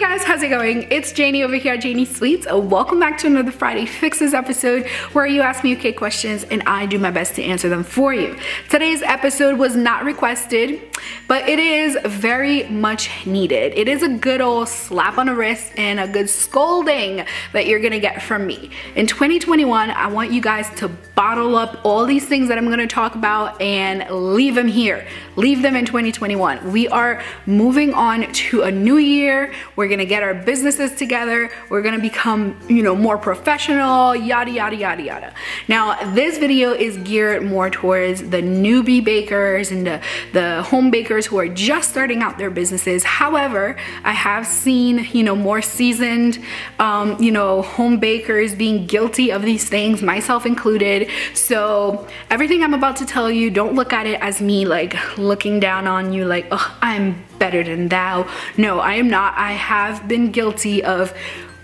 guys, how's it going? It's Janie over here at JaniesSweets. Welcome back to another Friday Fixes episode where you ask me okay questions and I do my best to answer them for you. Today's episode was not requested, but it is very much needed. It is a good old slap on the wrist and a good scolding that you're gonna get from me. In 2021, I want you guys to bottle up all these things that I'm gonna talk about and leave them here. Leave them in 2021. We are moving on to a new year. We're gonna get our businesses together. We're gonna become, more professional, yada, yada, yada, yada. Now, this video is geared more towards the newbie bakers and the home bakers who are just starting out their businesses. However, I have seen, more seasoned, home bakers being guilty of these things, myself included. So everything I'm about to tell you, don't look at it as me like looking down on you like, oh, I'm better than thou. No, I am not. I have been guilty of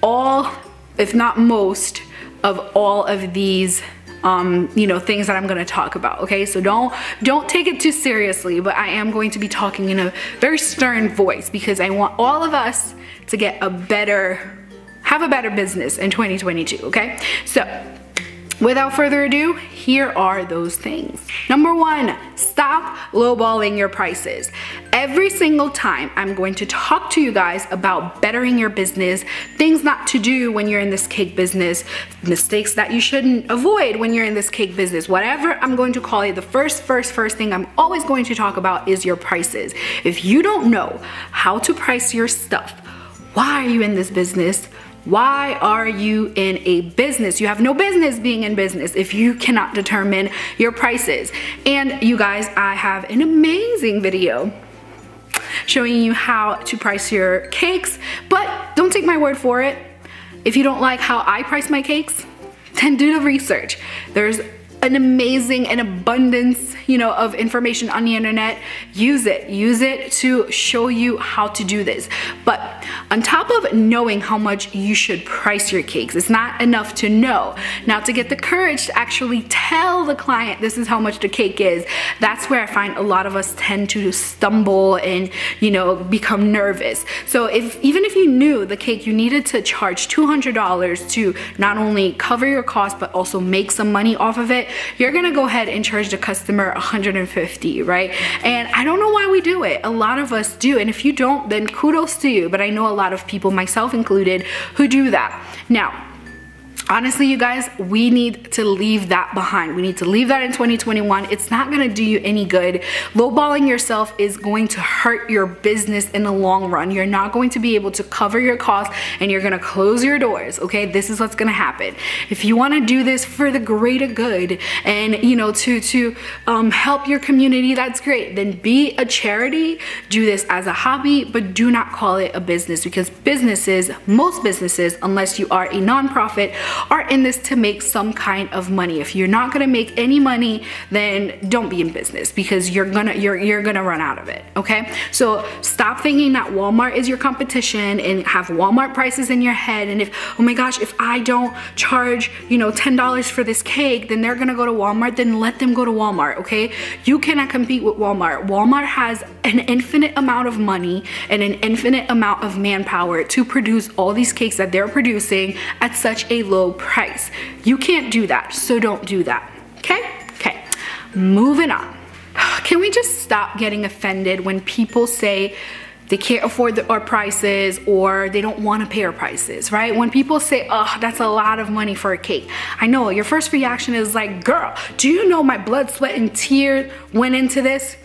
all, if not most, of all of these things that I'm going to talk about. Okay, so don't take it too seriously, but I am going to be talking in a very stern voice because I want all of us to get have a better business in 2022. Okay, so without further ado, here are those things. Number one, stop lowballing your prices. Every single time I'm going to talk to you guys about bettering your business, things not to do when you're in this cake business, mistakes that you shouldn't avoid when you're in this cake business, whatever I'm going to call it, the first thing I'm always going to talk about is your prices. If you don't know how to price your stuff, why are you in this business? Why are you in a business? You have no business being in business if you cannot determine your prices. And you guys, I have an amazing video showing you how to price your cakes, but don't take my word for it. If you don't like how I price my cakes, then do the research. There's an amazing and abundance, of information on the internet. Use it to show you how to do this. But on top of knowing how much you should price your cakes, it's not enough to know. Now, to get the courage to actually tell the client this is how much the cake is, that's where I find a lot of us tend to stumble and, become nervous. So even if you knew the cake you needed to charge $200 to not only cover your cost but also make some money off of it, you're gonna go ahead and charge the customer $150, right? And I don't know why we do it. A lot of us do, and if you don't, then kudos to you, but I know a lot of people, myself included, who do that. Now, honestly, you guys, we need to leave that behind. We need to leave that in 2021. It's not gonna do you any good. Lowballing yourself is going to hurt your business in the long run. You're not going to be able to cover your costs and you're gonna close your doors, okay? This is what's gonna happen. If you wanna do this for the greater good and, to help your community, that's great. Then be a charity, do this as a hobby, but do not call it a business because most businesses, unless you are a nonprofit, are in this to make some kind of money. If you're not gonna make any money, then don't be in business because you're gonna run out of it, okay? So stop thinking that Walmart is your competition and have Walmart prices in your head. And if, oh my gosh, if I don't charge, $10 for this cake, then they're gonna go to Walmart, then let them go to Walmart, okay? You cannot compete with Walmart. Walmart has an infinite amount of money and an infinite amount of manpower to produce all these cakes that they're producing at such a low price. You can't do that, so don't do that, okay? Okay, moving on. Can we just stop getting offended when people say they can't afford our prices or they don't want to pay our prices, right? When people say, oh, that's a lot of money for a cake. I know your first reaction is like, girl, do you know my blood, sweat, and tears went into this?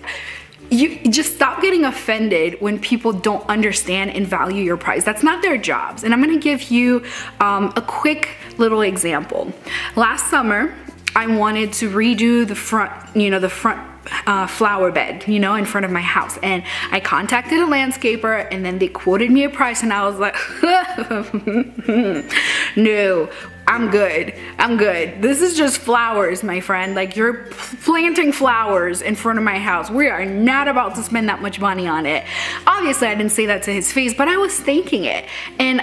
You just stop getting offended when people don't understand and value your price. That's not their jobs. And I'm gonna give you a quick little example. Last summer, I wanted to redo the front, flower bed, in front of my house. And I contacted a landscaper and then they quoted me a price and I was like, no, I'm good. This is just flowers, my friend. Like, you're planting flowers in front of my house. We are not about to spend that much money on it. Obviously, I didn't say that to his face, but I was thinking it. And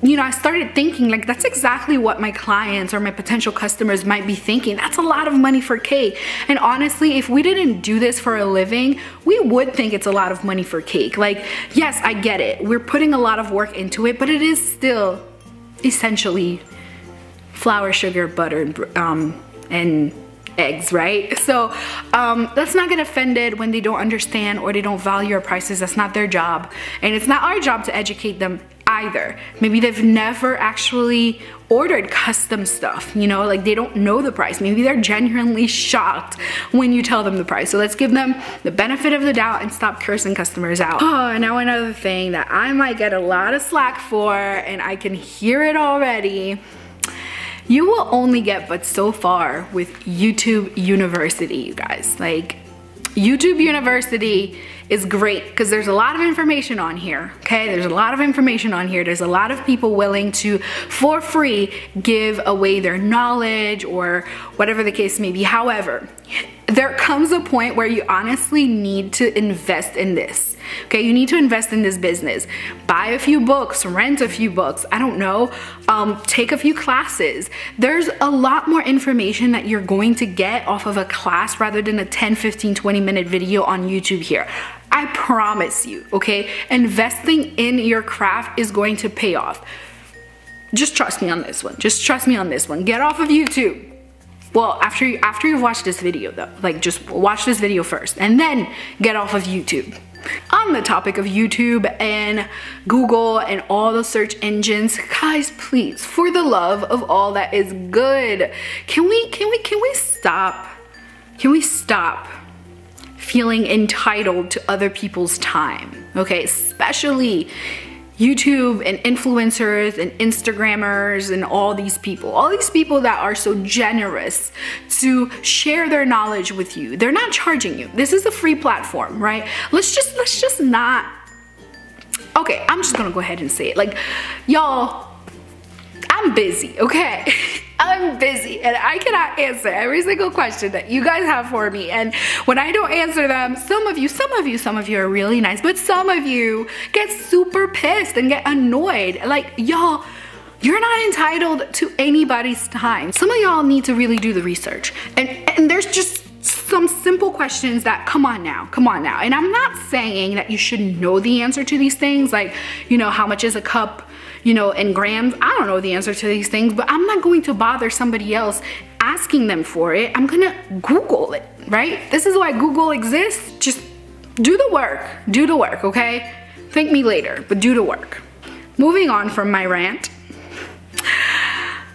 you know, I started thinking like that's exactly what my clients or my potential customers might be thinking. That's a lot of money for cake. And honestly, if we didn't do this for a living, we would think it's a lot of money for cake. Like, yes, I get it. We're putting a lot of work into it, but it is still essentially flour, sugar, butter, and eggs, right? So let's not get offended when they don't understand or they don't value our prices. That's not their job. And it's not our job to educate them either. Maybe they've never actually ordered custom stuff, you know, like they don't know the price. Maybe they're genuinely shocked when you tell them the price. So let's give them the benefit of the doubt and stop cursing customers out. Oh, now another thing that I might get a lot of slack for, and I can hear it already. You will only get but so far with YouTube University, you guys. Like, YouTube University is great because there's a lot of information on here, okay? There's a lot of information on here. There's a lot of people willing to, for free, give away their knowledge or whatever the case may be. However, there comes a point where you honestly need to invest in this, okay? You need to invest in this business. Buy a few books, rent a few books, I don't know, take a few classes. There's a lot more information that you're going to get off of a class rather than a 10, 15, 20-minute video on YouTube here. I promise you, okay? Investing in your craft is going to pay off. Just trust me on this one. Just trust me on this one. Get off of YouTube. Well, after you've watched this video though, like just watch this video first and then get off of YouTube. On the topic of YouTube and Google and all the search engines, guys, please, for the love of all that is good, can we stop? Can we stop feeling entitled to other people's time? Okay, especially YouTube and influencers and Instagrammers and all these people that are so generous to share their knowledge with you. They're not charging you. This is a free platform, right? Let's just not. Okay, I'm just gonna go ahead and say it. Like, y'all, I'm busy, okay? I'm busy and I cannot answer every single question that you guys have for me. And when I don't answer them, some of you are really nice, but some of you get super pissed and get annoyed. Like, y'all, you're not entitled to anybody's time. Some of y'all need to really do the research. And there's just some simple questions that, come on now. And I'm not saying that you should know the answer to these things, like, you know, how much is a cup, you know, in grams. I don't know the answer to these things, but I'm not going to bother somebody else asking them for it. I'm gonna Google it, right? This is why Google exists. Just do the work, okay? Thank me later, but do the work. Moving on from my rant.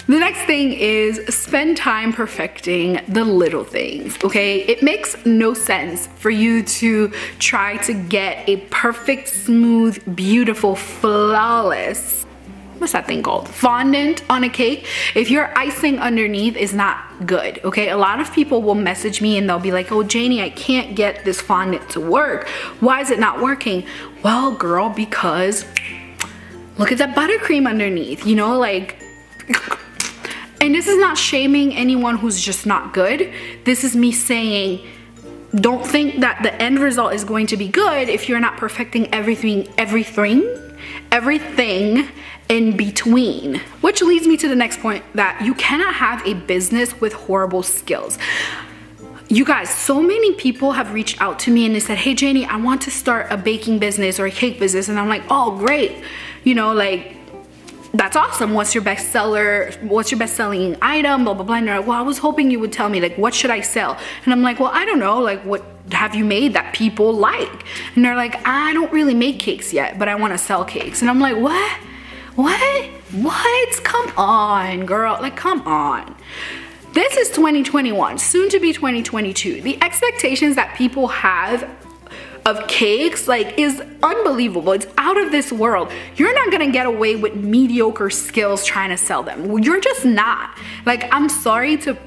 The next thing is spend time perfecting the little things, okay? It makes no sense for you to try to get a perfect, smooth, beautiful, flawless, what's that thing called? Fondant on a cake if your icing underneath is not good, okay? A lot of people will message me and they'll be like, oh, Janie, I can't get this fondant to work. Why is it not working? Well, girl, because look at that buttercream underneath, you know, like, and this is not shaming anyone who's just not good. This is me saying, don't think that the end result is going to be good if you're not perfecting everything in between. Which leads me to the next point, that you cannot have a business with horrible skills. You guys, so many people have reached out to me and they said, hey Janie, I want to start a baking business or a cake business. And I'm like, oh great, you know, like, that's awesome. What's your best seller? What's your best selling item? Blah, blah, blah. And they're like, well, I was hoping you would tell me, like, what should I sell? And I'm like, well, I don't know. Like, what have you made that people like? And they're like, I don't really make cakes yet, but I want to sell cakes. And I'm like, what? Come on, girl. Like, come on. This is 2021, soon to be 2022. The expectations that people have of cakes, like, is unbelievable. It's out of this world. You're not gonna get away with mediocre skills trying to sell them. You're just not. Like, I'm sorry to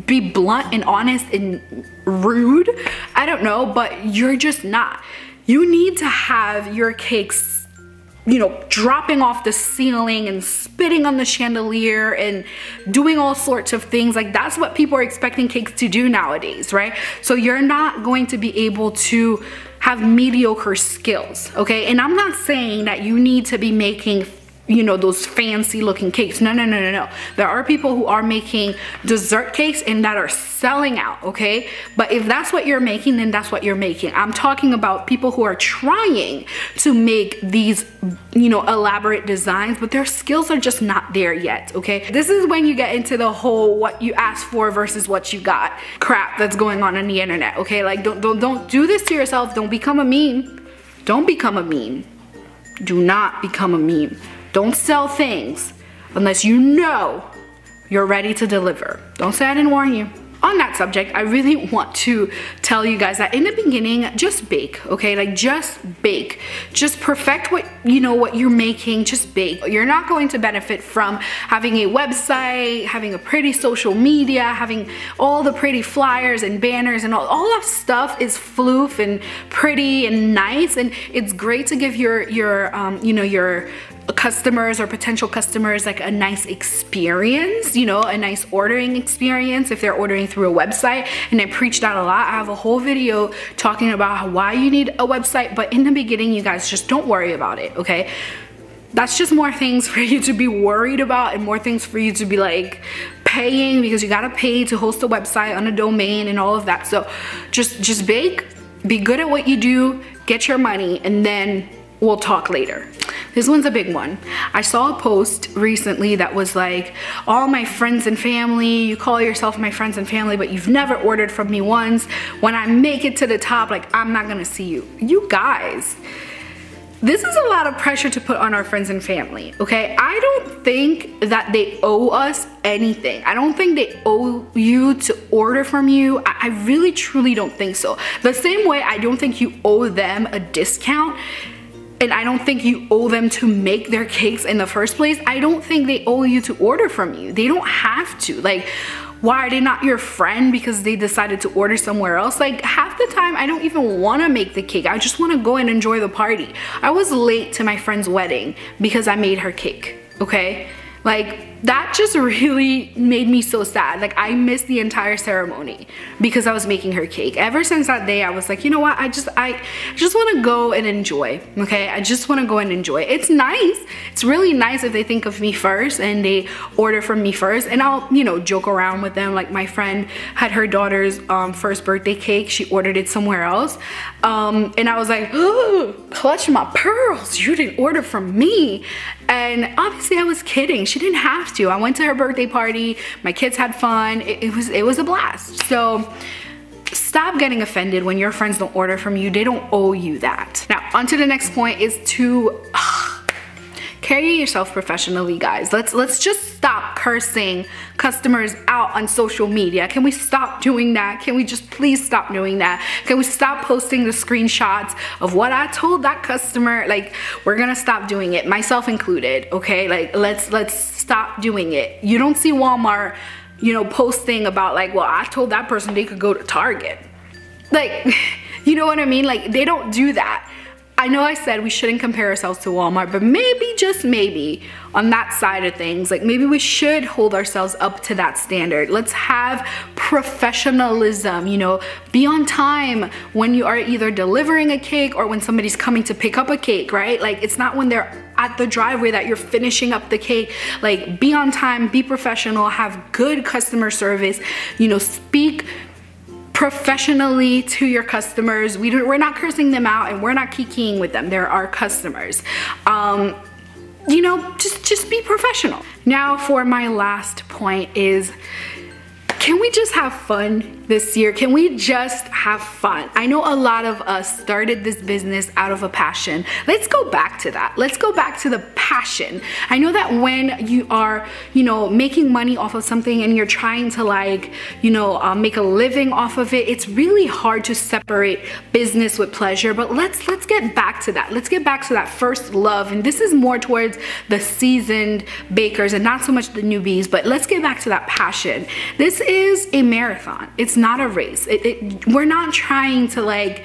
be blunt and honest and rude, I don't know, but you're just not. You need to have your cakes, you know, dropping off the ceiling and spitting on the chandelier and doing all sorts of things. Like, that's what people are expecting cakes to do nowadays, right? So you're not going to be able to have mediocre skills, okay? And I'm not saying that you need to be making you know, those fancy looking cakes. No. There are people who are making dessert cakes and that are selling out, okay? But if that's what you're making, then that's what you're making. I'm talking about people who are trying to make these, you know, elaborate designs, but their skills are just not there yet, okay? This is when you get into the whole what you asked for versus what you got crap that's going on the internet, okay? Like, don't do this to yourself. Don't become a meme. Don't become a meme. Do not become a meme. Don't sell things unless you know you're ready to deliver. Don't say I didn't warn you. On that subject, I really want to tell you guys that in the beginning, just bake, okay? Like, just bake. Just perfect what, you know, what you're making, just bake. You're not going to benefit from having a website, having a pretty social media, having all the pretty flyers and banners and all that stuff is floof and pretty and nice, and it's great to give your you know, your customers or potential customers like a nice experience, you know, a nice ordering experience if they're ordering through a website. And I preach that a lot. I have a whole video talking about why you need a website, but in the beginning, you guys just don't worry about it, okay? That's just more things for you to be worried about and more things for you to be like paying, because you gotta pay to host a website on a domain and all of that. So just bake, be good at what you do, get your money, and then we'll talk later. This one's a big one. I saw a post recently that was like, all my friends and family, you call yourself my friends and family, but you've never ordered from me once. When I make it to the top, like, I'm not gonna see you. You guys, this is a lot of pressure to put on our friends and family, okay? I don't think that they owe us anything. I don't think they owe you to order from you. I really, truly don't think so. The same way I don't think you owe them a discount. And I don't think you owe them to make their cakes in the first place. I don't think they owe you to order from you. They don't have to. Like, why are they not your friend because they decided to order somewhere else? Like, half the time I don't even want to make the cake. I just want to go and enjoy the party. I was late to my friend's wedding because I made her cake, okay? Like, that just really made me so sad. Like, I missed the entire ceremony because I was making her cake. Ever since that day, I was like, you know what? I just want to go and enjoy, okay? I just want to go and enjoy. It's nice. It's really nice if they think of me first and they order from me first, and I'll, you know, joke around with them. Like, my friend had her daughter's first birthday cake. She ordered it somewhere else. And I was like, oh, clutch my pearls. You didn't order from me. And obviously I was kidding. She didn't have to. I went to her birthday party. My kids had fun. It was a blast. So stop getting offended when your friends don't order from you. They don't owe you that. Now, on to the next point is to carry yourself professionally, guys. Let's just stop cursing customers out on social media. Can we stop doing that? Can we just please stop doing that? Can we stop posting the screenshots of what I told that customer? Like, we're gonna stop doing it, myself included, okay? Like, let's stop doing it. You don't see Walmart, you know, posting about like, well, I told that person they could go to Target. Like, you know what I mean? Like, they don't do that. I know I said we shouldn't compare ourselves to Walmart, but maybe, just maybe, on that side of things, like, maybe we should hold ourselves up to that standard. Let's have professionalism, you know, be on time when you are either delivering a cake or when somebody's coming to pick up a cake, right? Like, it's not when they're at the driveway that you're finishing up the cake. Like, be on time, be professional, have good customer service, you know, speak professionally to your customers. We're not cursing them out and we're not kikiing with them. They're our customers. You know, just be professional. Now for my last point is, can we just have fun this year? Can we just have fun? I know a lot of us started this business out of a passion. Let's go back to that. Let's go back to the passion. I know that when you are, you know, making money off of something and you're trying to, like, you know, make a living off of it, it's really hard to separate business with pleasure. But let's get back to that. Let's get back to that first love. And this is more towards the seasoned bakers and not so much the newbies, but let's get back to that passion. This is a marathon. It's not a race. We're not trying to, like,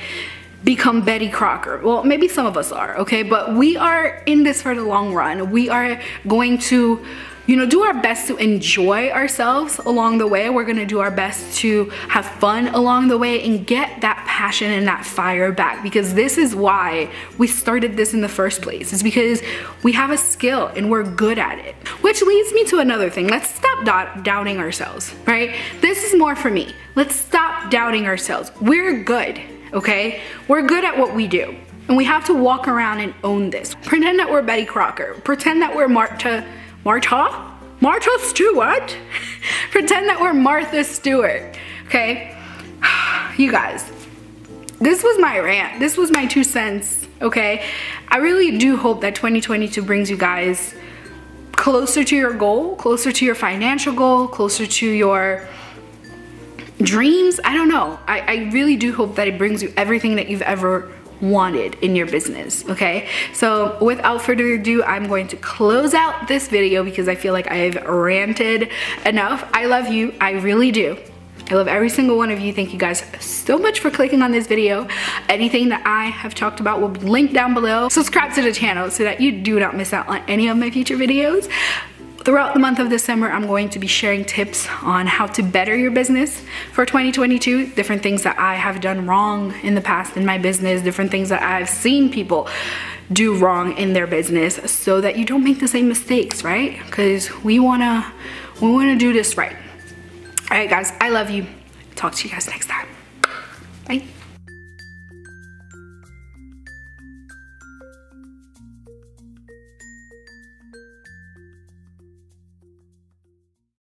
become Betty Crocker. Well, maybe some of us are, okay? But we are in this for the long run. We are going to you know, do our best to enjoy ourselves along the way. We're gonna do our best to have fun along the way and get that passion and that fire back, because this is why we started this in the first place. It's because we have a skill and we're good at it. Which leads me to another thing. Let's stop doubting ourselves, right? This is more for me. Let's stop doubting ourselves. We're good, okay? We're good at what we do. And we have to walk around and own this. Pretend that we're Betty Crocker. Pretend that we're Martha Stewart? Pretend that we're Martha Stewart, okay? You guys, this was my rant. This was my 2 cents, okay? I really do hope that 2022 brings you guys closer to your goal, closer to your financial goal, closer to your dreams. I don't know. I really do hope that it brings you everything that you've ever wanted in your business, okay? So without further ado, I'm going to close out this video because I feel like I've ranted enough. I love you. I really do. I love every single one of you. Thank you guys so much for clicking on this video. Anything that I have talked about will be linked down below. Subscribe to the channel so that you do not miss out on any of my future videos. Throughout the month of December, I'm going to be sharing tips on how to better your business for 2022, different things that I have done wrong in the past in my business, different things that I've seen people do wrong in their business so that you don't make the same mistakes, right? Because we wanna do this right. All right, guys, I love you. Talk to you guys next time. Bye.